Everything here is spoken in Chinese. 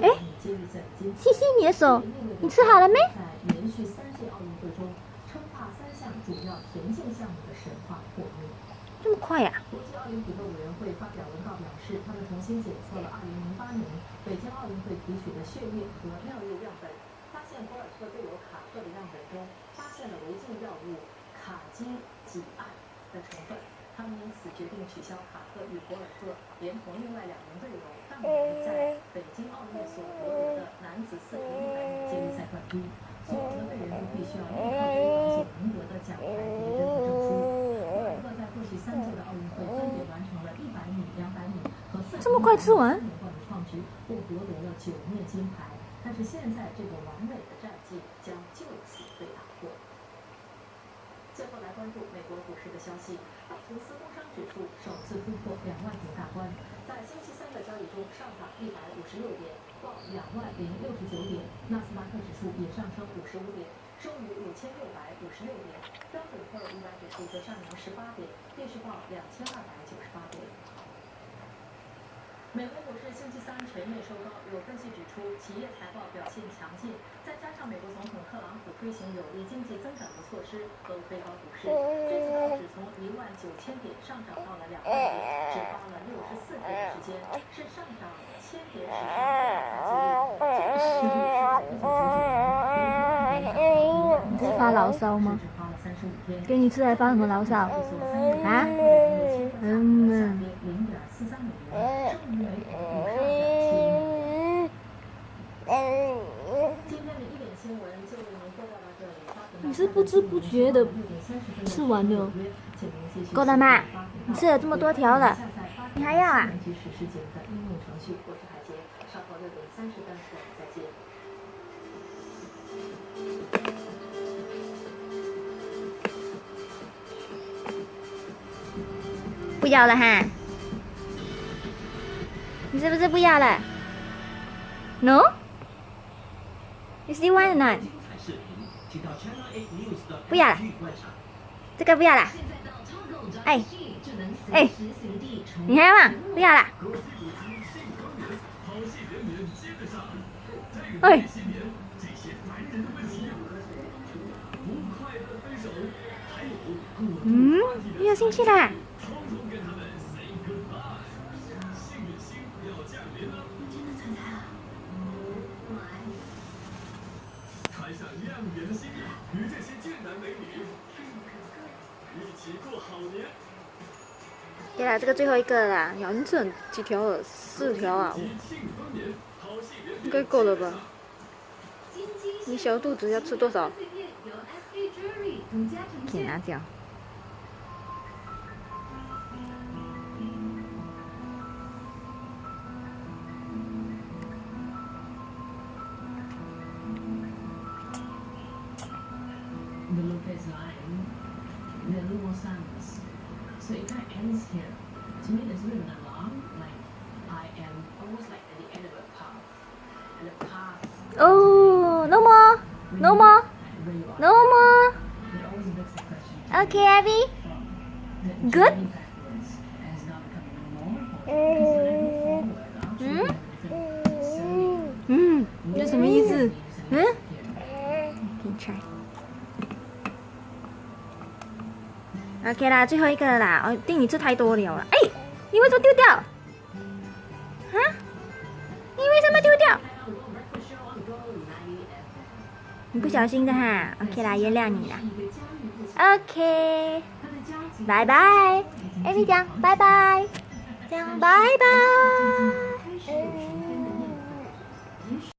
哎，西西，你的手，你吃好了没？这么快呀、国际奥林匹克委员会发表文告表示，他们重新检测了2008年北京奥运会提取的血液和尿液样本，发现博尔特对有卡特的样本中发现了违禁药物卡基己胺的成分。他们因此决定取消卡特与博尔特连同另外2名队友当年在北京奥运所夺得的男子4×100米接力赛冠军。所有的队员都必须要立刻归还所赢得的奖牌和认证书。博尔特在过去3届的奥运会分别完成了100米、200米和400米这么快吃完？冠的创举，共夺得了9面金牌。但是现在这个完美的战绩将就此被打破。最后来关注美国股市的消息，道琼斯工商指数首次突破2万点大关，在星期三的交易中上涨156点，报20069点；纳斯达克指数也上升55点，收于5656点；标准普尔500指数则上扬18点，跌势报2298点。美国股市星期三全面收高，有分析指出，企业财报表现强劲，再加上美国总统特朗普推行有利经济增长的措施，都推高股市。这次道指从19000点上涨到了2万点，只花了64天的时间，是上涨1000点史上你在发牢骚吗？给你吃还发什么牢骚？啊？你是不知不觉的吃完了，够了吗？你吃了这么多条了，你还要啊？不要了哈？你是不是不要了 ？No? You still want or not? 不要了，这个不要了。哎，哎，你还要吗？不要了。哎。你有兴趣啦？对了，这个最后一个啦，完整几条了？4条啊，应该够了吧？你小肚子要吃多少？给拿掉。The loop is line, the loop more sounds. So it kind of ends here. To me, there's a bit of an alarm, like I am almost like at the end of a path. And the path. Oh, no more, no more, no more. It always begs the question. Okay, Abby. Good. Hmm? 这什么意思？嗯？给你 try。OK 啦，最后一个了啦！定你吃太多了啦！哎，你为什么丢掉？啊？你为什么丢掉？你不小心的哈。OK 啦，原谅你啦。OK，拜拜。Abby 讲拜拜，讲拜拜。